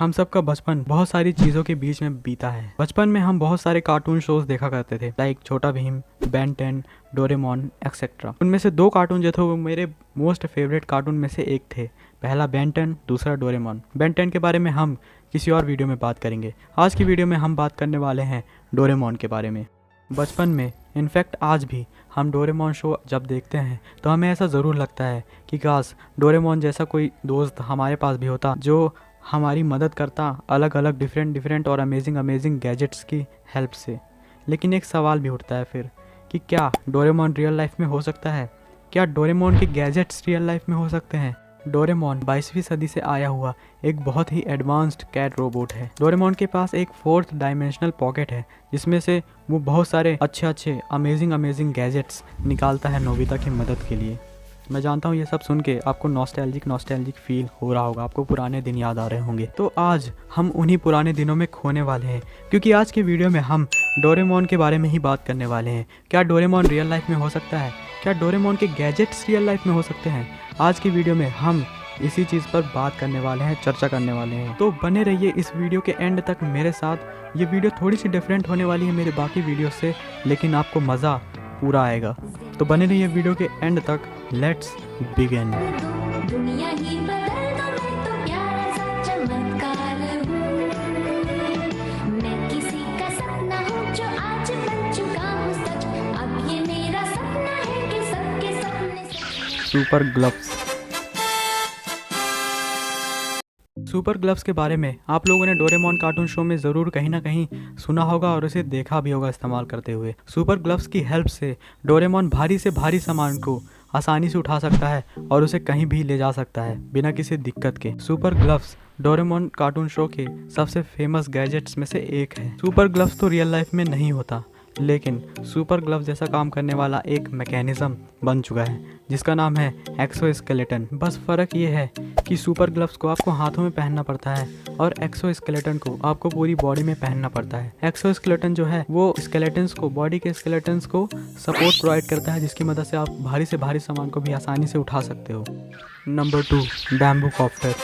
हम सबका बचपन बहुत सारी चीज़ों के बीच में बीता है। बचपन में हम बहुत सारे कार्टून शोज देखा करते थे, लाइक छोटा भीम, बेन 10, डोरेमोन एक्सेट्रा। उनमें से दो कार्टून जो थे वो मेरे मोस्ट फेवरेट कार्टून में से एक थे। पहला बेन 10, दूसरा डोरेमोन। बेन 10 के बारे में हम किसी और वीडियो में बात करेंगे। आज की वीडियो में हम बात करने वाले हैं डोरेमोन के बारे में। बचपन में, इनफैक्ट आज भी, हम डोरेमोन शो जब देखते हैं तो हमें ऐसा ज़रूर लगता है कि काश डोरेमोन जैसा कोई दोस्त हमारे पास भी होता जो हमारी मदद करता अलग अलग डिफरेंट और अमेजिंग गैजेट्स की हेल्प से। लेकिन एक सवाल भी उठता है फिर कि क्या डोरेमोन रियल लाइफ में हो सकता है? क्या डोरेमोन के गैजेट्स रियल लाइफ में हो सकते हैं? डोरेमोन 22वीं सदी से आया हुआ एक बहुत ही एडवांस्ड कैट रोबोट है। डोरेमोन के पास एक 4th डायमेंशनल पॉकेट है जिसमें से वो बहुत सारे अच्छे अमेजिंग गैजेट्स निकालता है नोबिता की मदद के लिए। मैं जानता हूँ ये सब सुन के आपको नॉस्टैल्जिक फील हो रहा होगा, आपको पुराने दिन याद आ रहे होंगे। तो आज हम उन्हीं पुराने दिनों में खोने वाले हैं, क्योंकि आज की वीडियो में हम डोरेमोन के बारे में ही बात करने वाले हैं। क्या डोरेमोन रियल लाइफ में हो सकता है? क्या डोरेमोन के गैजेट्स रियल लाइफ में हो सकते हैं? आज की वीडियो में हम इसी चीज़ पर बात करने वाले हैं, चर्चा करने वाले हैं। तो बने रहिए इस वीडियो के एंड तक मेरे साथ। ये वीडियो थोड़ी सी डिफरेंट होने वाली है मेरे बाकी वीडियो से, लेकिन आपको मज़ा पूरा आएगा। तो बने रहिए वीडियो के एंड तक। Let's begin. दुनिया ही बदल दो, मैं तो प्यारा सा चमत्कार हूँ। मैं किसी का सपना हूँ जो आज बन चुका हूँ सच। अब ये मेरा सपना है कि सबके सपने सुपर ग्लव्स। सुपर ग्लव्स के बारे में आप लोगों ने डोरेमोन कार्टून शो में ज़रूर कहीं ना कहीं सुना होगा और उसे देखा भी होगा इस्तेमाल करते हुए। सुपर ग्लव्स की हेल्प से डोरेमोन भारी से भारी सामान को आसानी से उठा सकता है और उसे कहीं भी ले जा सकता है बिना किसी दिक्कत के। Super gloves Doraemon cartoon show के सबसे फेमस गैजेट्स में से एक है। सुपर ग्लव्स तो रियल लाइफ में नहीं होता, लेकिन सुपर ग्लव्स जैसा काम करने वाला एक मैकेनिज्म बन चुका है जिसका नाम है एक्सोस्केलेटन। बस फ़र्क ये है कि सुपर ग्लव्स को आपको हाथों में पहनना पड़ता है और एक्सोस्केलेटन को आपको पूरी बॉडी में पहनना पड़ता है। एक्सोस्केलेटन जो है वो स्केलेटन्स को, बॉडी के स्केलेटन्स को सपोर्ट प्रोवाइड करता है, जिसकी मदद से आप भारी से भारी सामान को भी आसानी से उठा सकते हो। Number 2, bamboo copter.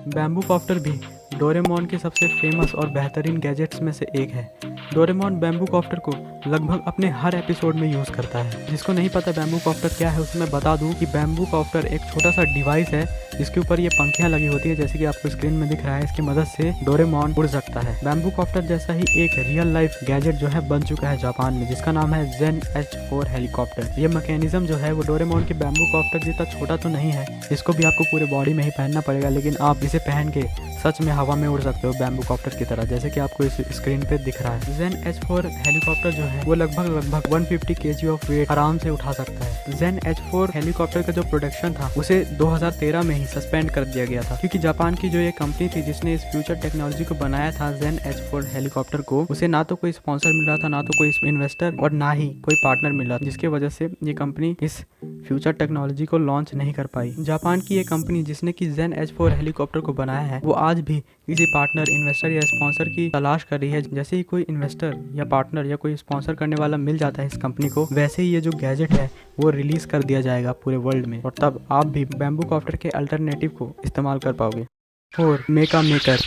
Bamboo copter भी डोरेमोन के सबसे फेमस और बेहतरीन गैजेट्स में से एक है। डोरेमोन बैम्बू कॉप्टर को लगभग अपने हर एपिसोड में यूज़ करता है। जिसको नहीं पता बैम्बू कॉप्टर क्या है, उसे मैं बता दूं कि बैम्बू कॉप्टर एक छोटा सा डिवाइस है जिसके ऊपर ये पंखियां लगी होती है, जैसे कि आपको स्क्रीन में दिख रहा है। इसकी मदद से डोरेमोन उड़ सकता है। बैम्बू कॉप्टर जैसा ही एक रियल लाइफ गैजेट जो है बन चुका है जापान में, जिसका नाम है जेन H4 हेलीकॉप्टर। ये मैकेनिज्म जो है वो डोरेमोन के बैम्बू कॉप्टर जितना छोटा तो नहीं है, इसको भी आपको पूरे बॉडी में ही पहनना पड़ेगा, लेकिन आप इसे पहन के सच में हवा में उड़ सकते हो बैम्बू कॉप्टर की तरह, जैसे कि आपको इस स्क्रीन पे दिख रहा है। जेन H4 हेलीकॉप्टर जो है वो लगभग 150 kg ऑफ वेट आराम से उठा सकता है। जेन H4 हेलीकॉप्टर का जो प्रोडक्शन था उसे 2013 में ही सस्पेंड कर दिया गया था, क्योंकि जापान की जो ये कंपनी थी जिसने इस फ्यूचर टेक्नोलॉजी को बनाया था जेन H4 हेलीकॉप्टर को, उसे ना तो कोई स्पॉन्सर मिल रहा था, ना तो कोई इन्वेस्टर और ना ही कोई पार्टनर मिल रहा था, जिसकी वजह से ये कंपनी इस फ्यूचर टेक्नोलॉजी को लॉन्च नहीं कर पाई। जापान की ये कंपनी जिसने कि जेन H4 हेलीकॉप्टर को बनाया है वो आज भी किसी पार्टनर, इन्वेस्टर या स्पॉन्सर की तलाश कर रही है। जैसे ही कोई इन्वेस्टर या पार्टनर या कोई स्पॉन्सर करने वाला मिल जाता है इस कंपनी को, वैसे ही ये जो गैजेट है वो रिलीज कर दिया जाएगा पूरे वर्ल्ड में, और तब आप भी बैम्बू कॉप्टर के अल्टरनेटिव को इस्तेमाल कर पाओगे। और मेका मेकर।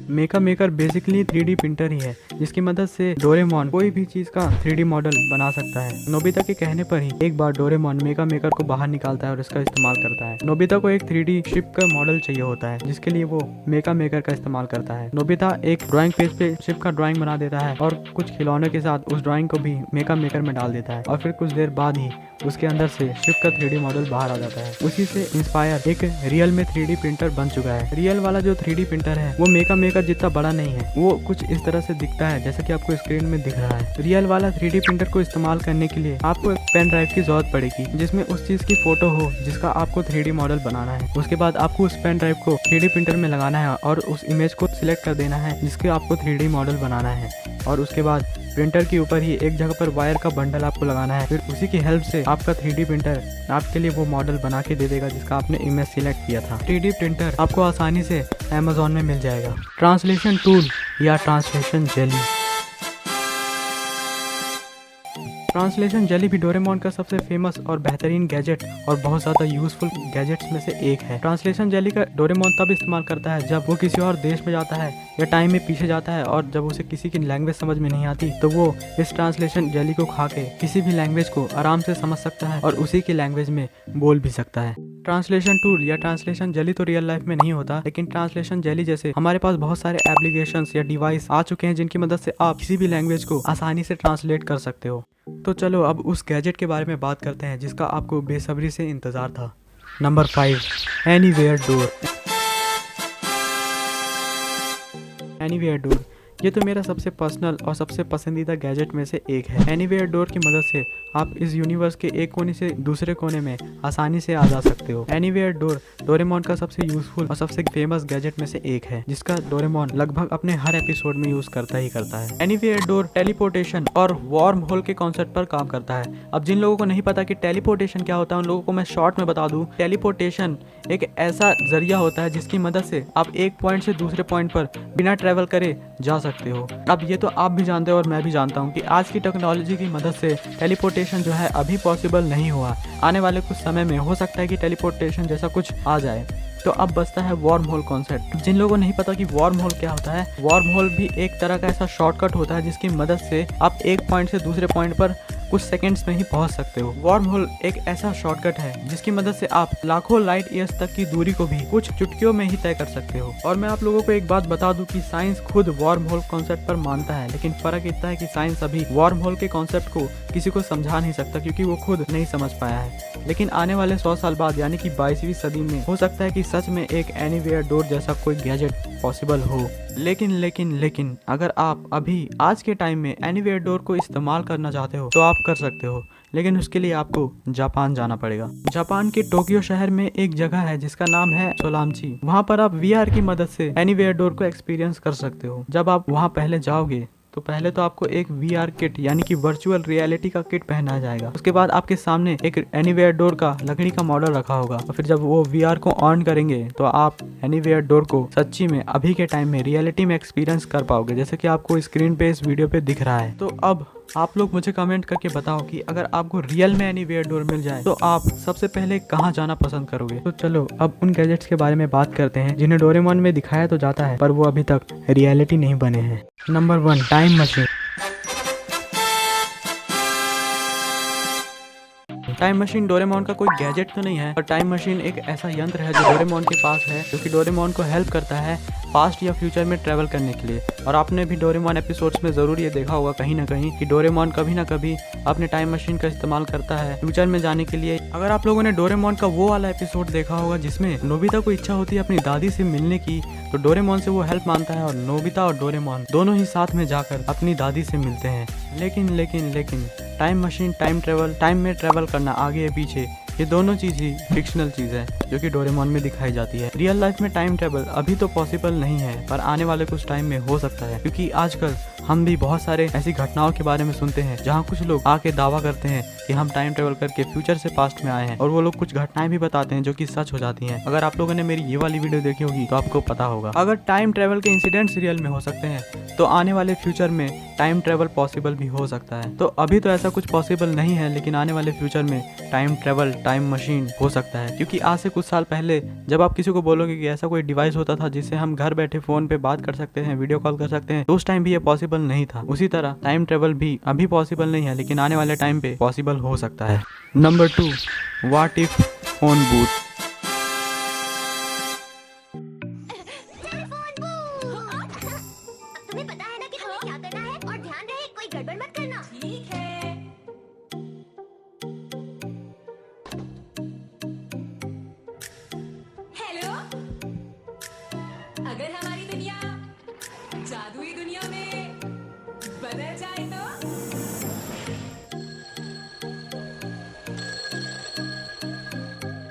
मेका मेकर बेसिकली 3D प्रिंटर ही है, जिसकी मदद से डोरेमोन कोई भी चीज का 3D मॉडल बना सकता है। नोबिता के कहने पर ही एक बार डोरेमोन मेका मेकर को बाहर निकालता है और इसका इस्तेमाल करता है। नोबिता को एक 3D शिप का मॉडल चाहिए होता है, जिसके लिए वो मेका मेकर का इस्तेमाल करता है। नोबिता एक ड्राइंग पेज पे शिप का ड्राइंग बना देता है और कुछ खिलौने के साथ उस ड्राइंग को भी मेका मेकर में डाल देता है, और फिर कुछ देर बाद ही उसके अंदर से शिप का 3D मॉडल बाहर आ जाता है। उसी से इंस्पायर एक रियल में 3D प्रिंटर बन चुका है। रियल वाला जो 3D प्रिंटर है वो मेका मेकर जितना बड़ा नहीं है, वो कुछ इस तरह से दिखता है जैसा कि आपको स्क्रीन में दिख रहा है। रियल वाला 3D प्रिंटर को इस्तेमाल करने के लिए आपको एक पेन ड्राइव की जरूरत पड़ेगी, जिसमें उस चीज की फोटो हो जिसका आपको 3D मॉडल बनाना है। उसके बाद आपको उस पेन ड्राइव को 3D प्रिंटर में लगाना है और उस इमेज को सिलेक्ट कर देना है जिसके आपको 3D मॉडल बनाना है, और उसके बाद प्रिंटर के ऊपर ही एक जगह पर वायर का बंडल आपको लगाना है। फिर उसी की हेल्प से आपका 3D प्रिंटर आपके लिए वो मॉडल बना के दे देगा जिसका आपने इमेज सिलेक्ट किया था। 3D प्रिंटर आपको आसानी से अमेज़ॉन में मिल जाएगा। ट्रांसलेशन टूल या ट्रांसलेशन जेली। ट्रांसलेशन जेली भी डोरेमोन का सबसे फेमस और बेहतरीन गैजेट और बहुत ज्यादा यूजफुल गैजेट्स में से एक है। ट्रांसलेशन जेली का डोरेमोन तब इस्तेमाल करता है जब वो किसी और देश में जाता है या टाइम में पीछे जाता है और जब उसे किसी की लैंग्वेज समझ में नहीं आती तो वो इस ट्रांसलेशन जेली को खा के किसी भी लैंग्वेज को आराम से समझ सकता है और उसी की लैंग्वेज में बोल भी सकता है। ट्रांसलेशन टूल या ट्रांसलेशन जेली तो रियल लाइफ में नहीं होता, लेकिन ट्रांसलेशन जेली जैसे हमारे पास बहुत सारे एप्लीकेशंस या डिवाइस आ चुके हैं जिनकी मदद से आप किसी भी लैंग्वेज को आसानी से ट्रांसलेट कर सकते हो। तो चलो अब उस गैजेट के बारे में बात करते हैं जिसका आपको बेसब्री से इंतजार था। Number 5, anywhere door. Anywhere door ये तो मेरा सबसे पर्सनल और सबसे पसंदीदा गैजेट में से एक है। एनीवेयर डोर की मदद से आप इस यूनिवर्स के एक कोने से दूसरे कोने में आसानी से आ जा सकते हो। एनीवेयर डोर डोरेमोन का सबसे यूजफुल और सबसे फेमस गैजेट में से एक है जिसका डोरेमोन लगभग अपने हर एपिसोड में यूज करता ही करता है। एनीवेयर डोर टेलीपोर्टेशन और वार्म होल के कॉन्सेप्ट पर काम करता है। अब जिन लोगों को नहीं पता कि टेलीपोर्टेशन क्या होता है उन लोगों को मैं शॉर्ट में बता दूं। टेलीपोर्टेशन एक ऐसा जरिया होता है जिसकी मदद से आप एक पॉइंट से दूसरे पॉइंट पर बिना ट्रेवल करे जा सकते हो। अब ये तो आप भी जानते हो और मैं भी जानता हूँ कि आज की टेक्नोलॉजी की मदद से टेलीपोर्टेशन जो है अभी पॉसिबल नहीं हुआ। आने वाले कुछ समय में हो सकता है कि टेलीपोर्टेशन जैसा कुछ आ जाए। तो अब बचता है वार्म होल कॉन्सेप्ट। जिन लोगों को नहीं पता कि वार्म होल क्या होता है, वार्म होल भी एक तरह का ऐसा शॉर्टकट होता है जिसकी मदद से आप एक पॉइंट से दूसरे पॉइंट पर कुछ सेकंड्स में ही पहुंच सकते हो। वार्म होल एक ऐसा शॉर्टकट है जिसकी मदद से आप लाखों लाइट ईयर्स तक की दूरी को भी कुछ चुटकियों में ही तय कर सकते हो। और मैं आप लोगों को एक बात बता दूं कि साइंस खुद वार्म होल कॉन्सेप्ट पर मानता है, लेकिन फर्क इतना है कि साइंस अभी वार्म होल के कॉन्सेप्ट को किसी को समझा नहीं सकता क्योंकि वो खुद नहीं समझ पाया है। लेकिन आने वाले 100 साल बाद यानी कि 22वीं सदी में हो सकता है कि सच में एक एनीवेयर डोर जैसा कोई गैजेट पॉसिबल हो। लेकिन अगर आप अभी आज के टाइम में एनीवेयर डोर को इस्तेमाल करना चाहते हो तो आप कर सकते हो, लेकिन उसके लिए आपको जापान जाना पड़ेगा। जापान के टोक्यो शहर में एक जगह है जिसका नाम है सोलामची। वहाँ पर आप VR की मदद से एनीवेयर डोर को एक्सपीरियंस कर सकते हो। जब आप वहाँ पहले जाओगे तो पहले तो आपको एक VR किट यानी कि वर्चुअल रियलिटी का किट पहनाया जाएगा। उसके बाद आपके सामने एक एनीवेयर डोर का लकड़ी का मॉडल रखा होगा और फिर जब वो VR को ऑन करेंगे तो आप एनीवेयर डोर को सच्ची में अभी के टाइम में रियलिटी में एक्सपीरियंस कर पाओगे, जैसे कि आपको स्क्रीन पे इस वीडियो पे दिख रहा है। तो अब आप लोग मुझे कमेंट करके बताओ कि अगर आपको रियल में एनीवेयर डोर मिल जाए तो आप सबसे पहले कहाँ जाना पसंद करोगे। तो चलो अब उन गैजेट्स के बारे में बात करते हैं जिन्हें डोरेमोन में दिखाया तो जाता है पर वो अभी तक रियलिटी नहीं बने हैं। Number 1, time machine. Time machine Doraemon का कोई गैजेट तो नहीं है, पर टाइम मशीन एक ऐसा यंत्र है जो डोरेमोन के पास है, जो कि डोरेमोन को हेल्प करता है पास्ट या फ्यूचर में ट्रैवल करने के लिए। और आपने भी डोरेमोन एपिसोड्स में जरूर ये देखा होगा कहीं ना कहीं कि डोरेमोन कभी ना कभी अपने टाइम मशीन का इस्तेमाल करता है फ्यूचर में जाने के लिए। अगर आप लोगों ने डोरेमोन का वो वाला एपिसोड देखा होगा जिसमें नोबिता को इच्छा होती है अपनी दादी से मिलने की, तो डोरेमोन से वो हेल्प मांगता है और नोबिता और डोरेमोन दोनों ही साथ में जाकर अपनी दादी से मिलते हैं। लेकिन time machine, time travel, time में ट्रेवल करना आगे या पीछे, ये दोनों चीज ही फिक्शनल चीज है जो कि डोरेमोन में दिखाई जाती है। रियल लाइफ में टाइम ट्रेवल अभी तो पॉसिबल नहीं है, पर आने वाले कुछ टाइम में हो सकता है, क्योंकि आजकल हम भी बहुत सारे ऐसी घटनाओं के बारे में सुनते हैं जहाँ कुछ लोग आके दावा करते हैं कि हम टाइम ट्रेवल करके फ्यूचर से पास्ट में आए हैं, और वो लोग कुछ घटनाएं भी बताते हैं जो कि सच हो जाती हैं। अगर आप लोगों ने मेरी ये वाली वीडियो देखी होगी तो आपको पता होगा। अगर टाइम ट्रेवल के इंसिडेंट्स रियल में हो सकते हैं तो आने वाले फ्यूचर में टाइम ट्रेवल पॉसिबल भी हो सकता है। तो अभी तो ऐसा कुछ पॉसिबल नहीं है, लेकिन आने वाले फ्यूचर में टाइम ट्रेवल, टाइम मशीन हो सकता है। क्योंकि आज से कुछ साल पहले जब आप किसी को बोलोगे कि ऐसा कोई डिवाइस होता था जिससे हम घर बैठे फोन पे बात कर सकते हैं, वीडियो कॉल कर सकते हैं, तो उस टाइम भी ये पॉसिबल नहीं था। उसी तरह टाइम ट्रेवल भी अभी पॉसिबल नहीं है, लेकिन आने वाले टाइम पे पॉसिबल हो सकता है। Number 2, what if phone booth. तुम्हें पता है ना कि हमें क्या करना है, और ध्यान रहे कोई गड़बड़ मत करना। ठीक है। हेलो, अगर हमारी दुनिया जादुई दुनिया में बदल जाए तो?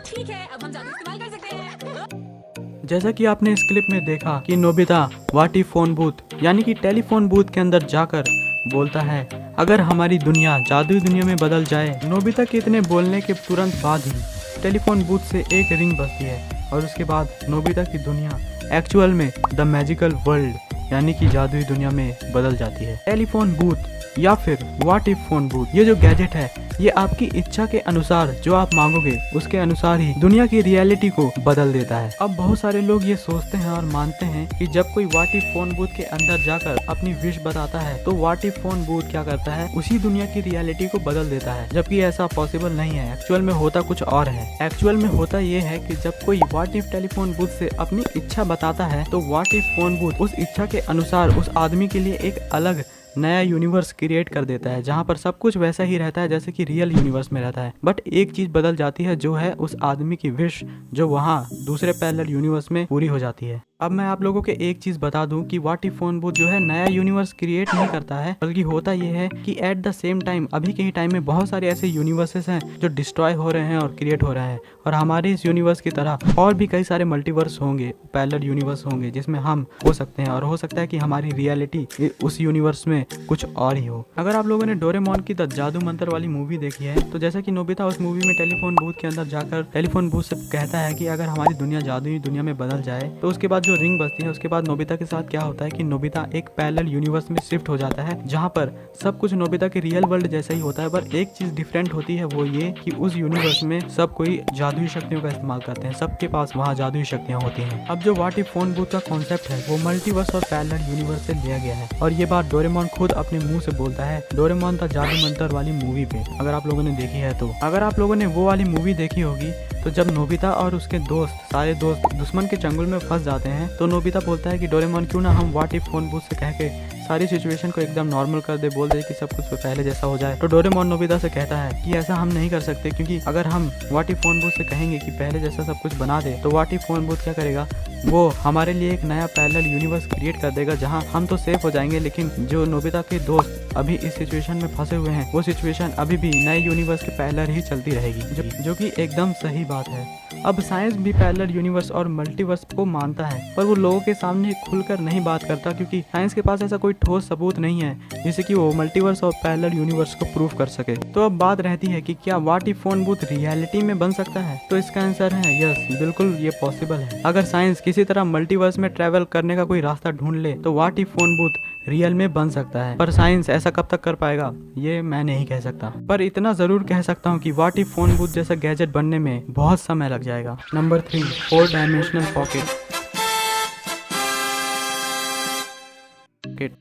ठीक है, अब हम जादू इस्तेमाल कर सकते हैं। जैसा कि आपने इस क्लिप में देखा कि Nobita what if phone booth यानी कि टेलीफोन बूथ के अंदर जाकर बोलता है अगर हमारी दुनिया जादुई दुनिया में बदल जाए। नोबिता के इतने बोलने के तुरंत बाद ही टेलीफोन बूथ से एक रिंग बजती है और उसके बाद नोबिता की दुनिया एक्चुअल में द मैजिकल वर्ल्ड यानी कि जादुई दुनिया में बदल जाती है। टेलीफोन बूथ या फिर व्हाट इफ फोन बूथ। ये जो गैजेट है ये आपकी इच्छा के अनुसार जो आप मांगोगे उसके अनुसार ही दुनिया की रियलिटी को बदल देता है। अब बहुत सारे लोग ये सोचते हैं और मानते हैं कि जब कोई व्हाट इफ फोन बूथ के अंदर जाकर अपनी विश बताता है तो व्हाट इफ फोन बूथ क्या करता है, उसी दुनिया की रियलिटी को बदल देता है, जबकि ऐसा पॉसिबल नहीं है। एक्चुअल में होता कुछ और है। एक्चुअल में होता ये है कि जब कोई व्हाट इफ टेलीफोन बूथ से अपनी इच्छा बताता है तो व्हाट इफ फोन बूथ उस इच्छा के अनुसार उस आदमी के लिए एक अलग नया यूनिवर्स क्रिएट कर देता है, जहाँ पर सब कुछ वैसा ही रहता है जैसे कि रियल यूनिवर्स में रहता है। बट एक चीज बदल जाती है, जो है उस आदमी की विश जो वहाँ दूसरे पैरेलल यूनिवर्स में पूरी हो जाती है। अब मैं आप लोगों के एक चीज बता दूं कि व्हाट इफ फोन बूथ जो है नया यूनिवर्स क्रिएट नहीं करता है, बल्कि होता ये है कि एट द सेम टाइम अभी के ही टाइम में बहुत सारे ऐसे यूनिवर्सेस हैं जो डिस्ट्रॉय हो रहे हैं और क्रिएट हो रहे हैं, और हमारे इस यूनिवर्स की तरह और भी कई सारे मल्टीवर्स होंगे, पैरेलल यूनिवर्स होंगे जिसमें हम हो सकते हैं, और हो सकता है कि हमारी रियलिटी उस यूनिवर्स में कुछ और ही हो। अगर आप लोगों ने डोरेमोन की द जादू मंत्र वाली मूवी देखी है तो जैसा कि नोबिता उस मूवी में टेलीफोन बूथ के अंदर जाकर टेलीफोन बूथ से कहता है कि अगर हमारी दुनिया जादुई दुनिया में बदल जाए तो उसके बाद जो रिंग बजती है उसके बाद नोबिता के साथ क्या होता है कि नोबिता एक पैरेलल यूनिवर्स में शिफ्ट हो जाता है, जहाँ पर सब कुछ नोबिता के रियल वर्ल्ड जैसा ही होता है, पर एक चीज डिफरेंट होती है, वो ये कि उस यूनिवर्स में सब कोई जादुई शक्तियों का इस्तेमाल करते हैं, सबके पास वहाँ जादुई शक्तियाँ होती हैं। अब जो व्हाट इफ फोन बूथ का कॉन्सेप्ट है वो मल्टीवर्स और पैरेलल यूनिवर्स से लिया गया है, और ये बात डोरेमोन खुद अपने मुंह से बोलता है डोरेमोन द जादू मंत्र वाली मूवी पे, अगर आप लोगों ने देखी है तो। अगर आप लोगों ने वो वाली मूवी देखी होगी तो जब नोबिता और उसके सारे दोस्त दुश्मन के चंगुल में फंस जाते हैं तो नोबिता बोलता है कि डोरेमोन क्यों ना हम व्हाट इफ फोन बूथ से कह के सारी सिचुएशन को एकदम नॉर्मल कर दे, बोल दे कि सब कुछ पहले जैसा हो जाए। तो डोरेमोन नोबिता से कहता है कि ऐसा हम नहीं कर सकते, क्योंकि अगर हम व्हाट इफ फोन बूथ से कहेंगे कि पहले जैसा सब कुछ बना दे तो व्हाट इफ फोन बूथ क्या करेगा, वो हमारे लिए एक नया पैरेलल यूनिवर्स क्रिएट कर देगा जहां हम तो सेफ हो जाएंगे, लेकिन जो नोबिता के दोस्त अभी इस सिचुएशन में फंसे हुए हैं वो सिचुएशन अभी भी नए यूनिवर्स के पैरेलल ही चलती रहेगी, जो कि एकदम सही बात है। अब साइंस भी पैरेलल यूनिवर्स और मल्टीवर्स को मानता है, पर वो लोगों के सामने खुलकर नहीं बात करता, क्योंकि साइंस के पास ऐसा कोई ठोस सबूत नहीं है जिससे कि वो मल्टीवर्स और पैरेलल यूनिवर्स को प्रूव कर सके। तो अब बात रहती है कि क्या what if phone booth reality में बन सकता है, तो इसका आंसर है यस, बिल्कुल ये पॉसिबल है। अगर साइंस किसी तरह मल्टीवर्स में ट्रेवल करने का कोई रास्ता ढूंढ ले तो what if phone booth real में बन सकता है, पर साइंस ऐसा कब तक कर पाएगा ये मैं नहीं कह सकता, पर इतना जरूर कह सकता हूँ कि व्हाट इफ फोन बूथ जैसा गैजेट बनने में बहुत समय लग जाएगा। Number 3, 4 dimensional pocket.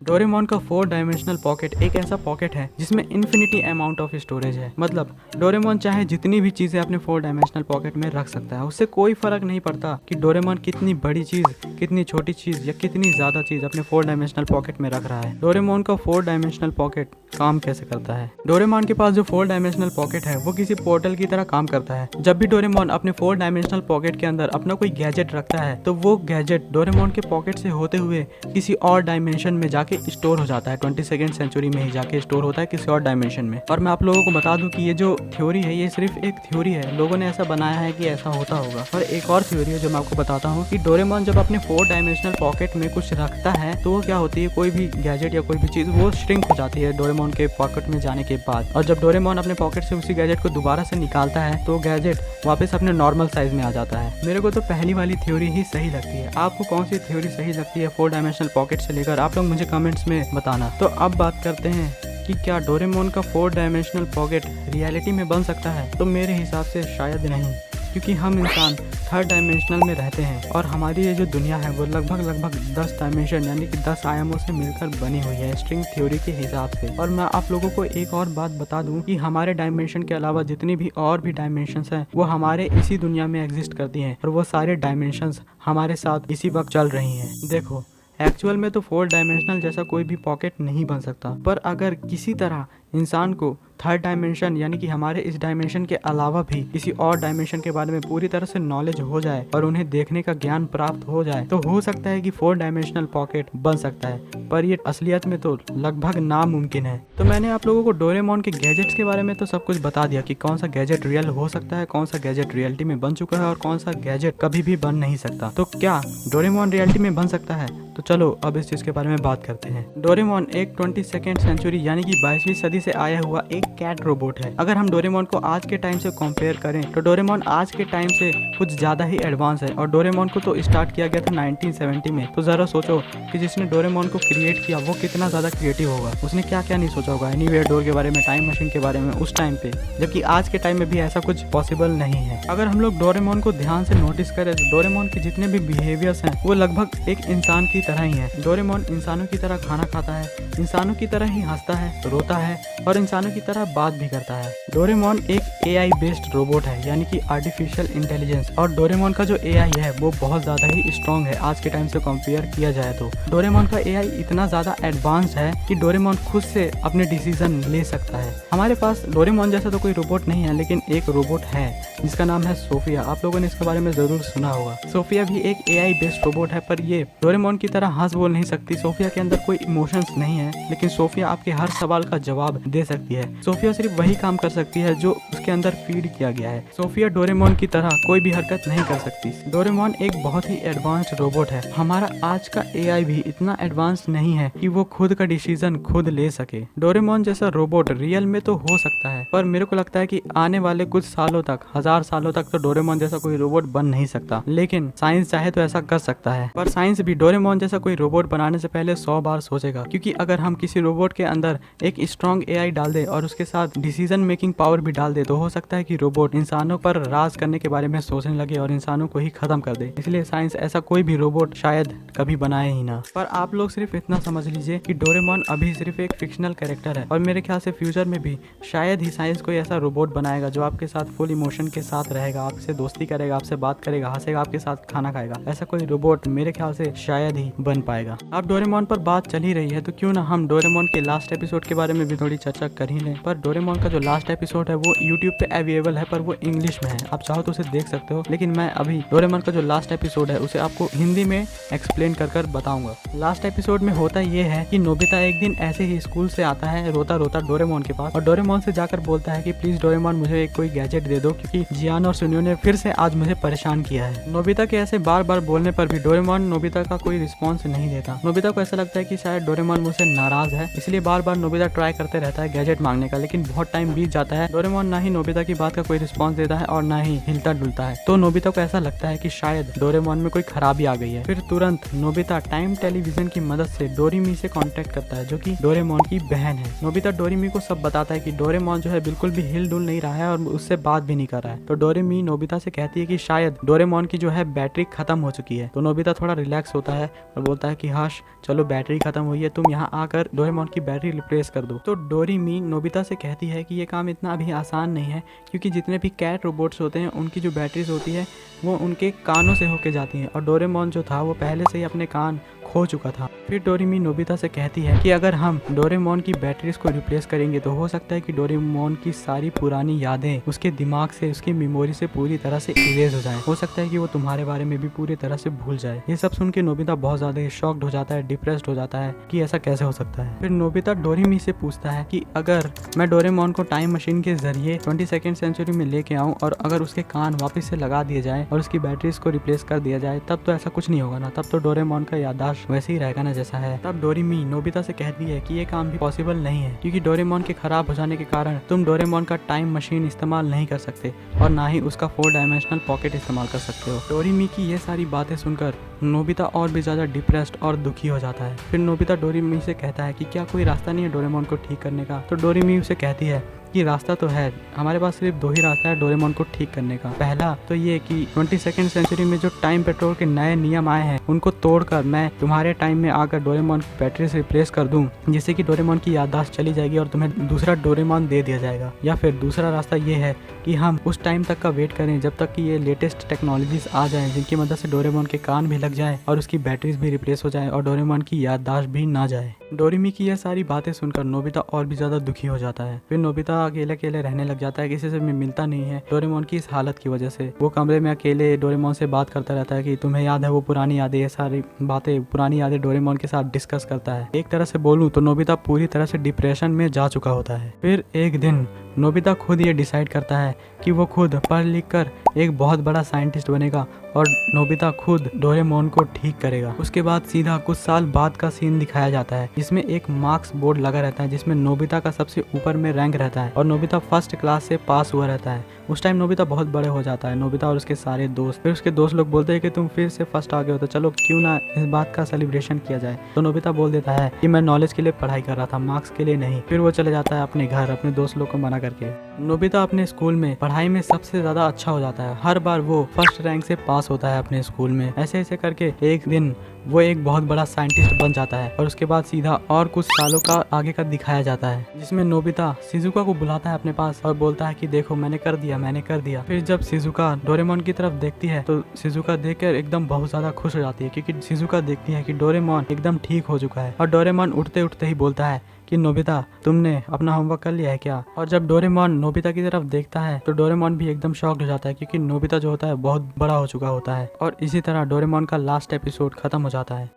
डोरेमोन का 4 डायमेंशनल पॉकेट एक ऐसा पॉकेट है जिसमें इन्फिनिटी अमाउंट ऑफ स्टोरेज है। मतलब डोरेमोन चाहे जितनी भी चीजें अपने 4 डायमेंशनल पॉकेट में रख सकता है, उससे कोई फर्क नहीं पड़ता कि डोरेमोन कितनी बड़ी चीज, कितनी छोटी चीज या कितनी ज्यादा चीज अपने 4 डायमेंशनल पॉकेट में रख रहा है। डोरेमोन का 4 डायमेंशनल पॉकेट काम कैसे करता है? डोरेमोन के पास जो 4 डायमेंशनल पॉकेट है वो किसी पोर्टल की तरह काम करता है। जब भी डोरेमोन अपने 4 डायमेंशनल पॉकेट के अंदर अपना कोई गैजेट रखता है तो वो गैजेट डोरेमोन के पॉकेट से होते हुए किसी और डायमेंशन में जाके स्टोर हो जाता है। 22वीं सेंचुरी में ही जाके स्टोर होता है किसी और डायमेंशन में। और मैं आप लोगों को बता दूं कि ये जो थ्योरी है ये सिर्फ एक थ्योरी है, लोगों ने ऐसा बनाया है कि ऐसा होता होगा। और एक और थ्योरी है जो मैं आपको बताता हूँ कि डोरेमोन जब अपने 4 डायमेंशनल पॉकेट में कुछ रखता है तो वो क्या होती है, कोई भी गैजेट या कोई भी चीज वो श्रिंक हो जाती है डोरेमोन के पॉकेट में जाने के बाद। और जब डोरेमोन अपने पॉकेट से उसी गैजेट को दोबारा से निकालता है तो गैजेट वापस अपने नॉर्मल साइज में आ जाता है। मेरे को तो पहली वाली थ्योरी ही सही लगती है। आपको कौन सी थ्योरी सही लगती है 4 डायमेंशनल पॉकेट से लेकर, आप लोग मुझे कमेंट्स में बताना। तो अब बात करते हैं कि क्या डोरेमोन का 4 डायमेंशनल पॉकेट रियलिटी में बन सकता है? तो मेरे हिसाब से शायद नहीं, क्योंकि हम इंसान 3rd डायमेंशनल में रहते हैं और हमारी ये जो दुनिया है वो लगभग 10 डायमेंशन यानी कि 10 आयामों से मिलकर बनी हुई है स्ट्रिंग थ्योरी के हिसाब से। और मैं आप लोगों को एक और बात बता दूं कि हमारे डायमेंशन के अलावा जितनी भी और भी डायमेंशंस हैं वो हमारे इसी दुनिया में एग्जिस्ट करती हैं, और वो सारे डायमेंशंस हमारे साथ इसी वक्त चल रही हैं। देखो, एक्चुअल में तो 4 डायमेंशनल जैसा कोई भी पॉकेट नहीं बन सकता, पर अगर किसी तरह इंसान को 3rd डायमेंशन यानी कि हमारे इस डायमेंशन के अलावा भी किसी और डायमेंशन के बारे में पूरी तरह से नॉलेज हो जाए और उन्हें देखने का ज्ञान प्राप्त हो जाए तो हो सकता है कि 4 डायमेंशनल पॉकेट बन सकता है, पर ये असलियत में तो लगभग नामुमकिन है। तो मैंने आप लोगों को डोरेमोन के गैजेट्स के बारे में तो सब कुछ बता दिया कि कौन सा गैजेट रियल हो सकता है, कौन सा गैजेट रियलिटी में बन चुका है और कौन सा गैजेट कभी भी बन नहीं सकता। तो क्या डोरेमोन रियलिटी में बन सकता है? तो चलो अब इस चीज के बारे में बात करते हैं। डोरेमोन एक 22वीं सेंचुरी यानी कि 22वीं सदी से आया हुआ एक कैट रोबोट है। अगर हम डोरेमोन को आज के टाइम से कंपेयर करें तो डोरेमोन आज के टाइम से कुछ ज्यादा ही एडवांस है और डोरेमोन को तो स्टार्ट किया गया था 1970 में। तो जरा सोचो कि जिसने डोरेमोन को क्रिएट किया वो कितना ज्यादा क्रिएटिव होगा, उसने क्या क्या नहीं सोचा होगा एनीवेयर डोर के बारे में, टाइम मशीन के बारे में उस टाइम पे, जबकि आज के टाइम में भी ऐसा कुछ पॉसिबल नहीं है। अगर हम लोग डोरेमोन को ध्यान से नोटिस करें तो डोरेमोन के जितने भी बिहेवियर्स हैं वो लगभग एक इंसान की तरह ही है। डोरेमोन इंसानों की तरह खाना खाता है, इंसानों की तरह ही हंसता है, रोता है और इंसानों की तरह बात भी करता है। डोरेमोन एक AI बेस्ड रोबोट है, यानी कि आर्टिफिशियल इंटेलिजेंस, और डोरेमोन का जो AI है वो बहुत ज्यादा ही स्ट्रॉन्ग है आज के टाइम से कंपेयर किया जाए तो। डोरेमोन का AI इतना ज्यादा एडवांस है कि डोरेमोन खुद से अपने डिसीजन ले सकता है। हमारे पास डोरेमोन जैसा तो कोई रोबोट नहीं है, लेकिन एक रोबोट है जिसका नाम है सोफिया। आप लोगों ने इसके बारे में जरूर सुना होगा। सोफिया भी एक AI बेस्ड रोबोट है, पर ये डोरेमोन की तरह हंस बोल नहीं सकती। सोफिया के अंदर कोई इमोशंस नहीं है, लेकिन सोफिया आपके हर सवाल का जवाब दे सकती है। सोफिया सिर्फ वही काम कर सकती है जो उसके अंदर फीड किया गया है। सोफिया डोरेमोन की तरह कोई भी हरकत नहीं कर सकती। डोरेमोन एक बहुत ही एडवांस्ड रोबोट है। हमारा आज का AI भी इतना एडवांस नहीं है कि वो खुद का डिसीजन खुद ले सके। डोरेमोन जैसा रोबोट रियल में तो हो सकता है, पर मेरे को लगता है कि आने वाले कुछ सालों तक, 1000 सालों तक तो डोरेमोन जैसा कोई रोबोट बन नहीं सकता। लेकिन साइंस चाहे तो ऐसा कर सकता है, पर साइंस भी डोरेमोन जैसा कोई रोबोट बनाने से पहले 100 बार सोचेगा, क्योंकि अगर हम किसी रोबोट के अंदर एक स्ट्रॉन्ग AI डाल दे और उसके साथ डिसीजन मेकिंग पावर भी डाल दे तो हो सकता है कि रोबोट इंसानों पर राज करने के बारे में सोचने लगे और इंसानों को ही खत्म कर दे। इसलिए साइंस ऐसा कोई भी रोबोट शायद कभी बनाए ही ना। पर आप लोग सिर्फ इतना समझ लीजिए कि डोरेमोन अभी सिर्फ एक फिक्शनल कैरेक्टर है, और मेरे ख्याल से फ्यूचर में भी शायद ही साइंस कोई ऐसा रोबोट बनाएगा जो आपके साथ फुल इमोशन के साथ रहेगा, आपसे दोस्ती करेगा, आपसे बात करेगा, हंसेगा, आपके साथ खाना खाएगा। ऐसा कोई रोबोट मेरे ख्याल से शायद ही बन पाएगा। अब डोरेमोन पर बात चल ही रही है तो क्यों ना हम डोरेमोन के लास्ट एपिसोड के बारे में भी थोड़ी चर्चा कर ही लें। पर डोरेमोन का जो लास्ट एपिसोड है वो यूट्यूब पे अवेलेबल है, पर वो इंग्लिश में है। आप चाहो तो उसे देख सकते हो, लेकिन मैं अभी डोरेमोन का जो लास्ट एपिसोड है उसे आपको हिंदी में एक्सप्लेन कर बताऊंगा। लास्ट एपिसोड में होता ये है कि नोबिता एक दिन ऐसे ही स्कूल से आता है रोता रोता डोरेमोन के पास, और डोरेमोन से जाकर बोलता है कि प्लीज डोरेमोन मुझे एक कोई गैजेट दे दो, क्योंकि जियान और सुनियो ने फिर से आज मुझे परेशान किया है। नोबिता के ऐसे बार बार बोलने पर भी डोरेमोन नोबिता का कोई रिस्पॉन्स नहीं देता। नोबिता को ऐसा लगता है कि शायद डोरेमोन मुझसे नाराज है, इसलिए बार बार नोबिता ट्राई करते रहता है गैजेट मांगने का, लेकिन बहुत टाइम बीत जाता है। डोरेमोन ना ही नोबिता की बात का कोई रिस्पॉन्स देता है और ना ही हिलता डुलता है। तो नोबिता को ऐसा लगता है कि शायद डोरेमोन में कोई खराबी आ गई है। फिर तुरंत नोबिता टाइम टेलीविजन की मदद से डोरेमी से कांटेक्ट करता है, जो कि डोरेमोन की बहन है। नोबिता डोरेमी को सब बताता है कि डोरेमोन जो है बिल्कुल भी हिल डुल नहीं रहा है और उससे बात भी नहीं कर रहा है। तो डोरेमी नोबिता से कहती है कि शायद डोरेमोन की जो है बैटरी खत्म हो चुकी है। तो नोबिता थोड़ा रिलैक्स होता है और बोलता है कि हर्ष चलो बैटरी खत्म हुई है, तुम यहाँ आकर डोरेमोन की बैटरी रिप्लेस कर दो। तो डोरेमी नोबिता से कहती है कि ये काम इतना अभी आसान नहीं है, क्योंकि जितने भी कैट रोबोट्स होते हैं उनकी जो बैटरीज होती है वो उनके कानों से होके जाती हैं, और डोरेमोन जो था वो पहले से ही अपने कान खो चुका था। फिर डोरेमी नोबिता से कहती है कि अगर हम डोरेमोन की बैटरीज को रिप्लेस करेंगे तो हो सकता है कि डोरेमोन की सारी पुरानी यादें उसके दिमाग से, उसकी मेमोरी से पूरी तरह से इरेज हो जाएं। हो सकता है कि वो तुम्हारे बारे में भी पूरी तरह से भूल जाए। ये सब सुन के नोबिता बहुत ज्यादा शॉक्ड हो जाता है, डिप्रेस्ड हो जाता है कि ऐसा कैसे हो सकता है। फिर नोबिता डोरेमी से पूछता है कि अगर मैं डोरेमोन को टाइम मशीन के जरिए 22वीं सेंचुरी में लेके आऊं और अगर उसके कान वापस से लगा दिए जाए और उसकी बैटरीज को रिप्लेस कर दिया जाए, तब तो ऐसा कुछ नहीं होगा ना, तब तो डोरेमोन का याददाश्त वैसे ही रहेगा ना जैसा है। तब डोरेमी नोबिता से कहती है कि ये काम भी पॉसिबल नहीं है, क्योंकि डोरेमोन के खराब हो जाने के कारण तुम डोरेमोन का टाइम मशीन इस्तेमाल नहीं कर सकते और ना ही उसका 4 डायमेंशनल पॉकेट इस्तेमाल कर सकते हो। डोरेमी की ये सारी बातें सुनकर नोबिता और भी ज्यादा डिप्रेस्ड और दुखी हो जाता है। फिर नोबिता डोरेमी से कहता है कि क्या कोई रास्ता नहीं है डोरेमोन को ठीक करने का। तो डोरेमी उसे कहती है कि रास्ता तो है, हमारे पास सिर्फ 2 ही रास्ता है डोरेमोन को ठीक करने का। पहला तो ये कि 22वीं सेंचुरी में जो टाइम पेट्रोल के नए नियम आए हैं उनको तोड़कर मैं तुम्हारे टाइम में आकर डोरेमोन की बैटरी से रिप्लेस कर दूं, जिससे कि डोरेमोन की याददाश्त चली जाएगी और तुम्हें दूसरा डोरेमोन दे दिया जाएगा। या फिर दूसरा रास्ता ये है कि हम उस टाइम तक का वेट करें जब तक कि ये लेटेस्ट टेक्नोलॉजीज आ जाएं, जिनकी मदद से डोरेमोन के कान भी लग जाएं और उसकी बैटरीज भी रिप्लेस हो जाएं और डोरेमोन की याददाश्त भी ना जाए। डोरेमी की यह सारी बातें सुनकर नोबिता और भी ज्यादा दुखी हो जाता है। फिर नोबिता अकेले अकेले रहने लग जाता है, किसी से भी मिलता नहीं है डोरेमोन की इस हालत की वजह से। वो कमरे में अकेले डोरेमोन से बात करता रहता है कि तुम्हें याद है वो पुरानी यादें, ये सारी बातें पुरानी यादें डोरेमोन के साथ डिस्कस करता है। एक तरह से बोलूं तो नोबिता पूरी तरह से डिप्रेशन में जा चुका होता है। फिर एक दिन नोबिता खुद ये डिसाइड करता है कि वो खुद पढ़ लिख कर एक बहुत बड़ा साइंटिस्ट बनेगा और नोबिता खुद डोरेमोन को ठीक करेगा। उसके बाद सीधा कुछ साल बाद का सीन दिखाया जाता है जिसमें एक मार्क्स बोर्ड लगा रहता है जिसमें नोबिता का सबसे ऊपर में रैंक रहता है और नोबिता फर्स्ट क्लास से पास हुआ रहता है। उस टाइम नोबिता बहुत बड़े हो जाता है, नोबिता और उसके सारे दोस्त। फिर उसके दोस्त लोग बोलते हैं कि तुम फिर से फर्स्ट आ गए हो तो चलो क्यों ना इस बात का सेलिब्रेशन किया जाए। तो नोबिता बोल देता है कि मैं नॉलेज के लिए पढ़ाई कर रहा था, मार्क्स के लिए नहीं। फिर वो चले जाता है अपने घर अपने दोस्त लोग को मना करके। नोबिता अपने स्कूल में पढ़ाई में सबसे ज्यादा अच्छा हो जाता है, हर बार वो फर्स्ट रैंक से पास होता है अपने स्कूल में। ऐसे ऐसे करके एक दिन वो एक बहुत बड़ा साइंटिस्ट बन जाता है और उसके बाद सीधा और कुछ सालों का आगे का दिखाया जाता है जिसमें नोबिता शिजुका को बुलाता है अपने पास और बोलता है कि देखो मैंने कर दिया। फिर जब शिजुका डोरेमोन की तरफ देखती है तो शिजुका देखकर एकदम बहुत ज्यादा खुश हो जाती है क्योंकि शिजुका देखती है कि डोरेमोन एकदम ठीक हो चुका है। और डोरेमोन उठते उठते ही बोलता है कि नोबिता तुमने अपना होमवर्क कर लिया है क्या। और जब डोरेमोन नोबिता की तरफ देखता है तो डोरेमोन भी एकदम शॉक्ड हो जाता है क्योंकि नोबिता जो होता है बहुत बड़ा हो चुका होता है। और इसी तरह डोरेमोन का लास्ट एपिसोड खत्म हो जाता है।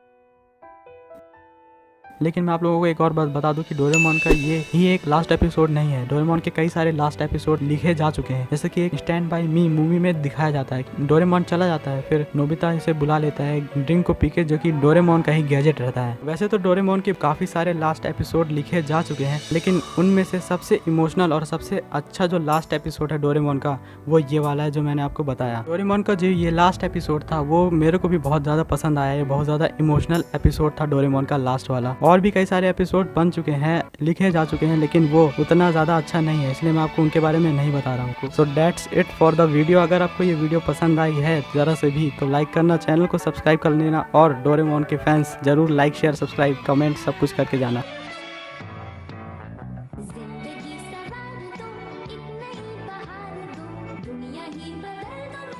लेकिन मैं आप लोगों को एक और बात बता दूं कि डोरेमोन का ये ही एक लास्ट एपिसोड नहीं है। डोरेमोन के कई सारे लास्ट एपिसोड लिखे जा चुके हैं, जैसे कि एक स्टैंड बाय मी मूवी में दिखाया जाता है। डोरेमोन चला जाता है, फिर नोबिता इसे बुला लेता है ड्रिंक को पी के, जो कि डोरेमोन का ही गैजेट रहता है। वैसे तो डोरेमोन के काफी सारे लास्ट एपिसोड लिखे जा चुके हैं, लेकिन उनमें से सबसे इमोशनल और सबसे अच्छा जो लास्ट एपिसोड है डोरेमोन का, वो ये वाला है जो मैंने आपको बताया। डोरेमोन का जो ये लास्ट एपिसोड था वो मेरे को भी बहुत ज्यादा पसंद आया। ये बहुत ज्यादा इमोशनल एपिसोड था डोरेमोन का लास्ट वाला। और भी कई सारे एपिसोड बन चुके हैं, लिखे जा चुके हैं, लेकिन वो उतना ज्यादा अच्छा नहीं है, इसलिए मैं आपको उनके बारे में नहीं बता रहा हूँ। So that's it for the video. अगर आपको ये वीडियो पसंद आई है जरा से भी तो लाइक करना, चैनल को सब्सक्राइब कर लेना और डोरेमोन के फैंस जरूर लाइक शेयर सब्सक्राइब कमेंट सब कुछ करके जाना।